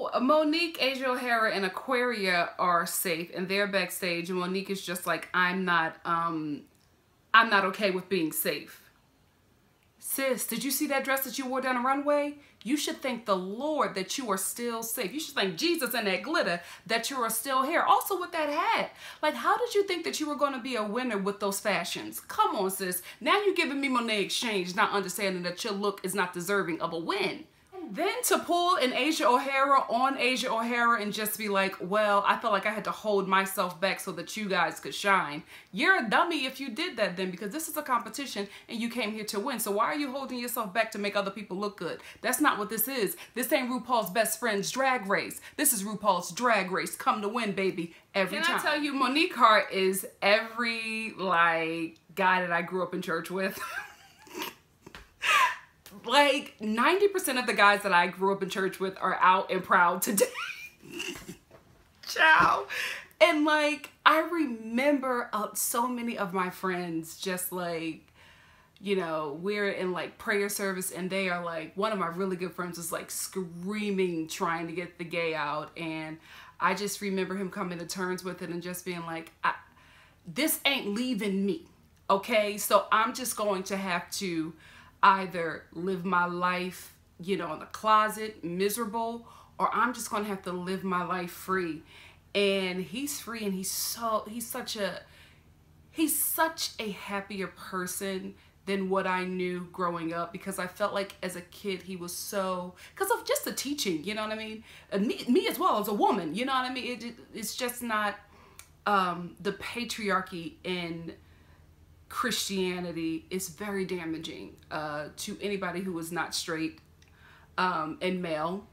So Monique, Asia O'Hara, and Aquaria are safe, and they're backstage, and Monique is just like, I'm not okay with being safe. Sis, did you see that dress that you wore down the runway? You should thank the Lord that you are still safe. You should thank Jesus and that glitter that you are still here. Also with that hat. Like, how did you think that you were going to be a winner with those fashions? Come on, sis. Now you're giving me Monet Exchange, not understanding that your look is not deserving of a win. Then to pull an Asia O'Hara on Asia O'Hara and just be like, well, I felt like I had to hold myself back so that you guys could shine. You're a dummy if you did that then, because this is a competition and you came here to win. So why are you holding yourself back to make other people look good? That's not what this is. This ain't RuPaul's Best Friend's Drag Race. This is RuPaul's Drag Race. Come to win, baby, every time. Can I tell you, Monique Hart is every, like, guy that I grew up in church with. Like 90% of the guys that I grew up in church with are out and proud today. Ciao. And like, I remember so many of my friends just like, you know, we're in like prayer service and they are like, one of my really good friends was like screaming, trying to get the gay out. And I just remember him coming to terms with it and just being like, this ain't leaving me. Okay. So I'm just going to have to either live my life, you know, in the closet, miserable, or I'm just going to have to live my life free. And he's free, and he's such a happier person than what I knew growing up, because I felt like as a kid he was so, because of just the teaching, you know what I mean? And me as well as a woman, you know what I mean? It's just not the patriarchy in Christianity is very damaging to anybody who is not straight and male.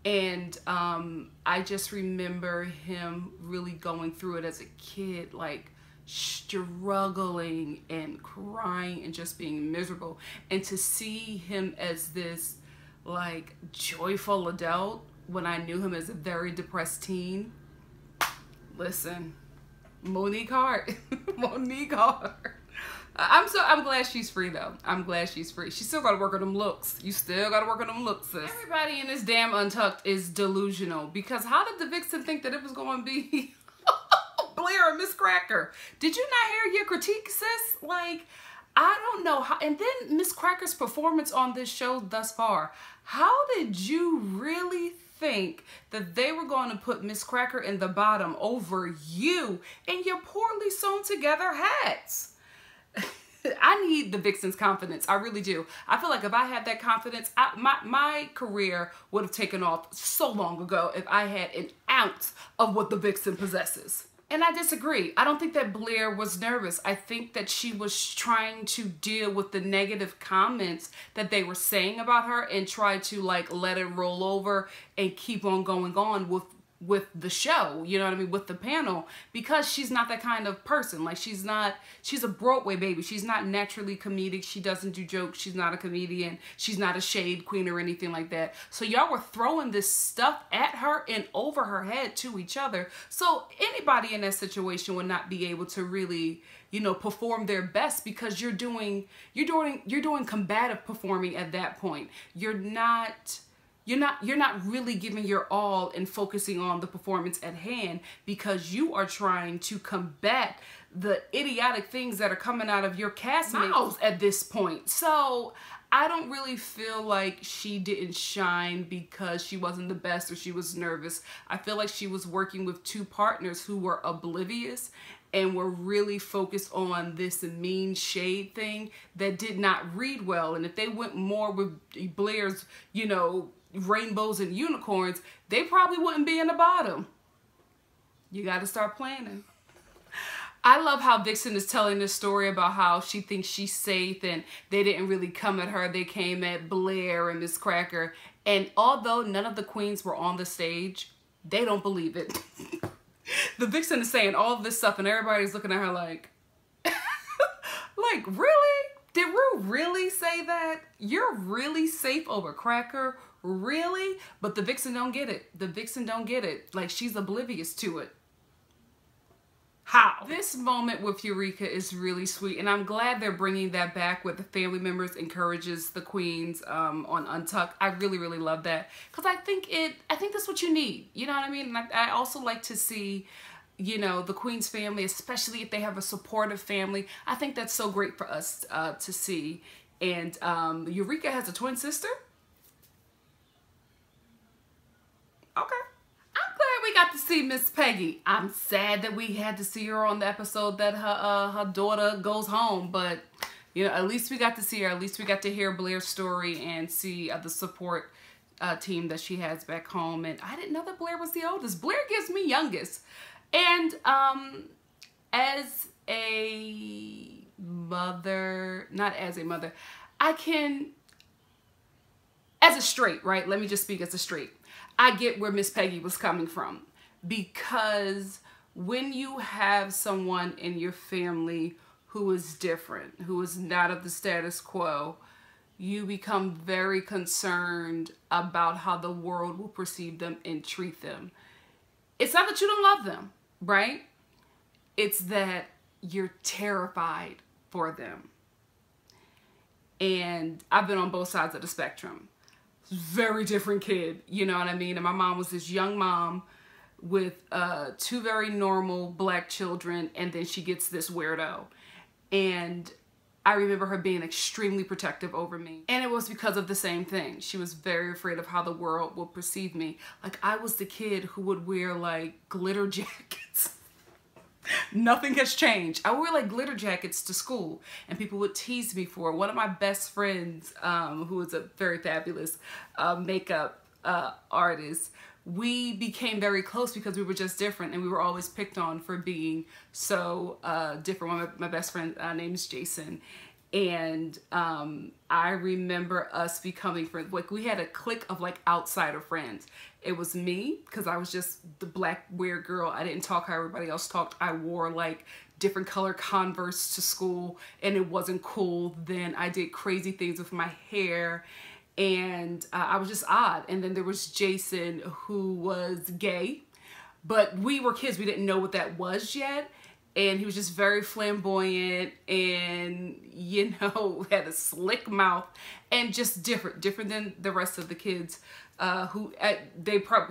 And I just remember him really going through it as a kid, like struggling and crying and just being miserable. And to see him as this like joyful adult when I knew him as a very depressed teen. Listen, Monique Hart. Monique Hart. I'm glad she's free though. I'm glad she's free. She still gotta work on them looks. You still gotta work on them looks, sis. Everybody in this damn Untucked is delusional, because how did the Vixen think that it was gonna be Blair or Miss Cracker? Did you not hear your critique, sis? Like, I don't know how. And then Miss Cracker's performance on this show thus far. How did you really think that they were going to put Miss Cracker in the bottom over you and your poorly sewn together hats? I need the Vixen's confidence. I really do. I feel like if I had that confidence, my career would have taken off so long ago if I had an ounce of what the Vixen possesses. And I disagree. I don't think that Blair was nervous. I think that she was trying to deal with the negative comments that they were saying about her and try to like let it roll over and keep on going on with the show, you know what I mean, with the panel, because she's not that kind of person. Like, she's a Broadway baby. She's not naturally comedic. She doesn't do jokes. She's not a comedian. She's not a shade queen or anything like that. So y'all were throwing this stuff at her and over her head to each other. So anybody in that situation would not be able to really, you know, perform their best, because you're doing combative performing at that point. You're not really giving your all and focusing on the performance at hand, because you are trying to combat the idiotic things that are coming out of your castmates at this point. So I don't really feel like she didn't shine because she wasn't the best or she was nervous. I feel like she was working with two partners who were oblivious and were really focused on this mean shade thing that did not read well. And if they went more with Blair's, you know, rainbows and unicorns, they probably wouldn't be in the bottom. You got to start planning. I love how Vixen is telling this story about how she thinks she's safe and they didn't really come at her. They came at Blair and Miss Cracker. And although none of the queens were on the stage, they don't believe it. The Vixen is saying all of this stuff and everybody's looking at her like, like, really? Did Ru really say that? You're really safe over Cracker? Really? But the Vixen don't get it. The Vixen don't get it. Like, she's oblivious to it. How? This moment with Eureka is really sweet, and I'm glad they're bringing that back where the family members encourages the queens on Untucked. I really, really love that because I think that's what you need. You know what I mean? And I also like to see, you know, the queen's family, especially if they have a supportive family. I think that's so great for us to see. And Eureka has a twin sister. Okay. We got to see Miss Peggy. I'm sad that we had to see her on the episode that her daughter goes home, but you know, at least we got to see her. At least we got to hear Blair's story and see the support team that she has back home. And I didn't know that Blair was the oldest. Blair gives me youngest. And as a mother, not as a mother, as a straight, right? Let me just speak as a straight. I get where Miss Peggy was coming from, because when you have someone in your family who is different, who is not of the status quo, you become very concerned about how the world will perceive them and treat them. It's not that you don't love them, right? It's that you're terrified for them. And I've been on both sides of the spectrum. Very different kid, you know what I mean? And my mom was this young mom with two very normal black children, and then she gets this weirdo. And I remember her being extremely protective over me. And it was because of the same thing. She was very afraid of how the world would perceive me. Like, I was the kid who would wear like glitter jackets. Nothing has changed. I wore like glitter jackets to school, and people would tease me for it. One of my best friends, who is a very fabulous makeup artist, we became very close because we were just different, and we were always picked on for being so different. One of my best friend name is Jason, and I remember us becoming friends. Like, we had a clique of like outsider friends. It was me, because I was just the black weird girl. I didn't talk how everybody else talked. I wore like different color Converse to school, and it wasn't cool then. I did crazy things with my hair, and I was just odd. And then there was Jason, who was gay, but we were kids. We didn't know what that was yet. And he was just very flamboyant and, you know, had a slick mouth and just different than the rest of the kids who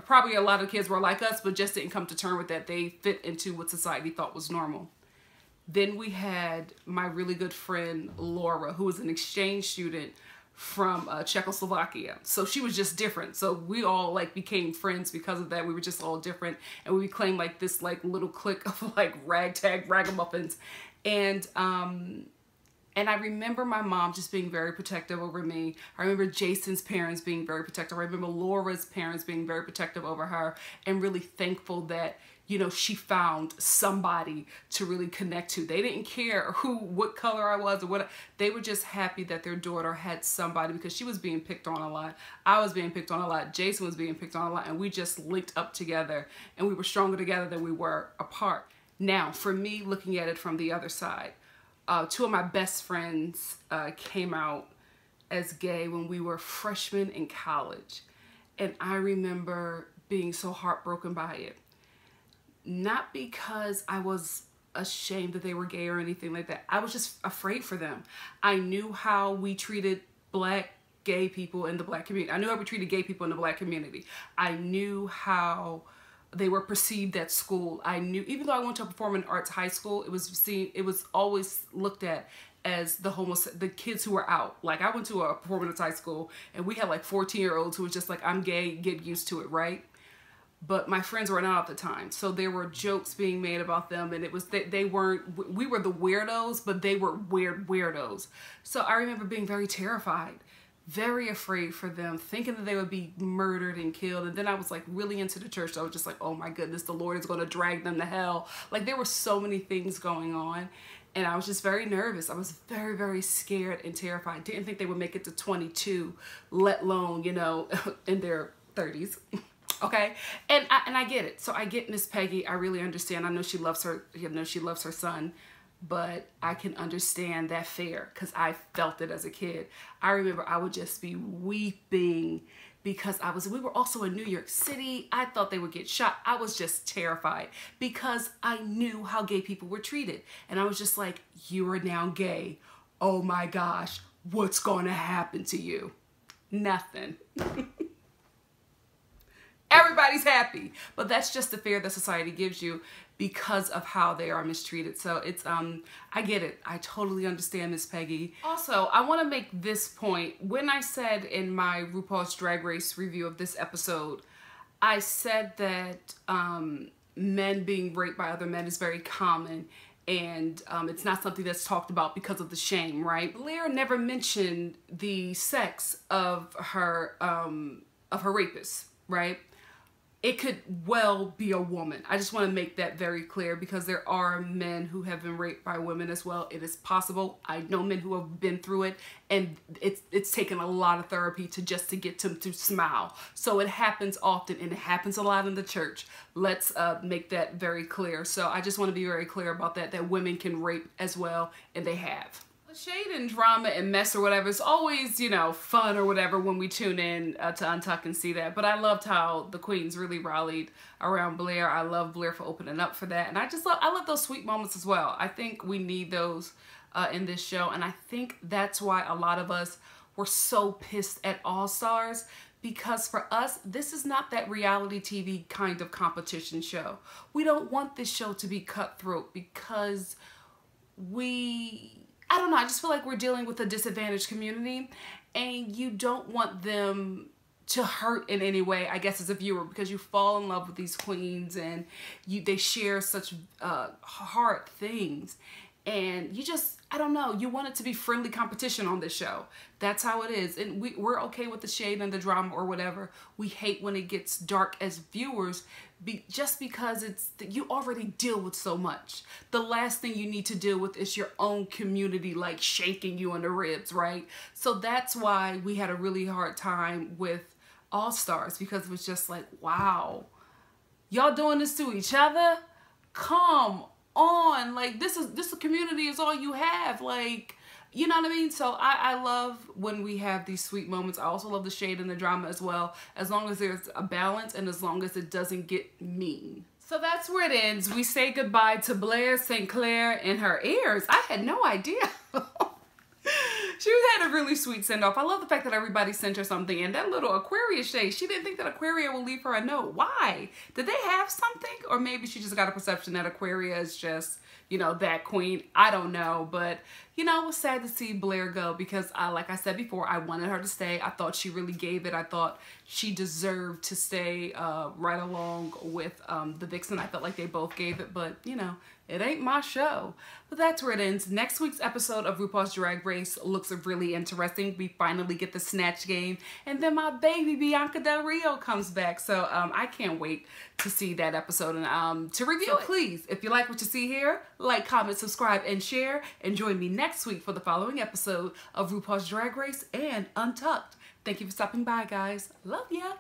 probably a lot of kids were like us, but just didn't come to terms with that. They fit into what society thought was normal. Then we had my really good friend, Laura, who was an exchange student from Czechoslovakia. So she was just different. So we all like became friends because of that. We were just all different, and we became like this like little clique of like ragtag ragamuffins. And I remember my mom just being very protective over me. I remember Jason's parents being very protective. I remember Laura's parents being very protective over her, and really thankful that, you know, she found somebody to really connect to. They didn't care what color I was or what. They were just happy that their daughter had somebody, because she was being picked on a lot. I was being picked on a lot. Jason was being picked on a lot, and we just linked up together, and we were stronger together than we were apart. Now, for me, looking at it from the other side, two of my best friends came out as gay when we were freshmen in college. And I remember being so heartbroken by it. Not because I was ashamed that they were gay or anything like that. I was just afraid for them. I knew how we treated black gay people in the black community. I knew how we treated gay people in the black community. I knew how they were perceived at school. I knew, even though I went to a performing arts high school, it was always looked at as the kids who were out. Like, I went to a performing arts high school, and we had like 14-year-olds who was just like, I'm gay, get used to it, right? But my friends were not at the time, so there were jokes being made about them, and it was they weren't. We were the weirdos, but they were weirdos. So I remember being very terrified, very afraid for them, thinking that they would be murdered and killed. And then I was like really into the church. So I was just like, oh my goodness, the Lord is going to drag them to hell. Like, there were so many things going on, and I was just very nervous. I was very, very scared and terrified. Didn't think they would make it to 22, let alone, you know, in their 30s. Okay, and I get it. So I get Miss Peggy. I really understand. I know she loves her. You know, she loves her son, but I can understand that fear because I felt it as a kid. I remember I would just be weeping because we were also in New York City. I thought they would get shot. I was just terrified because I knew how gay people were treated. And I was just like, you are now gay. Oh my gosh, what's gonna happen to you? Nothing. Everybody's happy, but that's just the fear that society gives you because of how they are mistreated. So it's, I get it. I totally understand, Miss Peggy. Also, I want to make this point. When I said in my RuPaul's Drag Race review of this episode, I said that men being raped by other men is very common, and it's not something that's talked about because of the shame, right? Blair never mentioned the sex of her rapist, right? It could well be a woman. I just want to make that very clear because there are men who have been raped by women as well. It is possible. I know men who have been through it, and it's taken a lot of therapy to get them to smile. So it happens often, and it happens a lot in the church. Let's make that very clear. So I just want to be very clear about that women can rape as well, and they have. Shade and drama and mess or whatever, it's always, you know, fun or whatever when we tune in to Untucked and see that. But I loved how the queens really rallied around Blair. I love Blair for opening up for that. And I love those sweet moments as well. I think we need those in this show. And I think that's why a lot of us were so pissed at All Stars, because for us, this is not that reality TV kind of competition show. We don't want this show to be cutthroat because I don't know, I just feel like we're dealing with a disadvantaged community, and you don't want them to hurt in any way, I guess, as a viewer, because you fall in love with these queens and they share such hard things. And you just, I don't know, you want it to be friendly competition on this show. That's how it is. And we're okay with the shade and the drama or whatever. We hate when it gets dark as viewers just because you already deal with so much. The last thing you need to deal with is your own community like shanking you in the ribs, right? So that's why we had a really hard time with All Stars, because it was just like, wow, y'all doing this to each other? Come on, like this community is all you have, like, you know what I mean? So I love when we have these sweet moments. I also love the shade and the drama as well, as long as there's a balance and as long as it doesn't get mean. So that's where it ends. We say goodbye to Blair St. Clair and her ears. I had no idea. She had a really sweet send-off. I love the fact that everybody sent her something. And that little Aquarius shade, she didn't think that Aquaria would leave her a note. Why? Did they have something? Or maybe she just got a perception that Aquaria is just, you know, that queen. I don't know. But, you know, it was sad to see Blair go because, like I said before, I wanted her to stay. I thought she really gave it. I thought she deserved to stay right along with the Vixen. I felt like they both gave it. But, you know, it ain't my show. But that's where it ends. Next week's episode of RuPaul's Drag Race looks really interesting. We finally get the Snatch Game. And then my baby Bianca Del Rio comes back. So I can't wait to see that episode and to review it. Please, if you like what you see here, like, comment, subscribe, and share. And join me next week for the following episode of RuPaul's Drag Race and Untucked. Thank you for stopping by, guys. Love ya.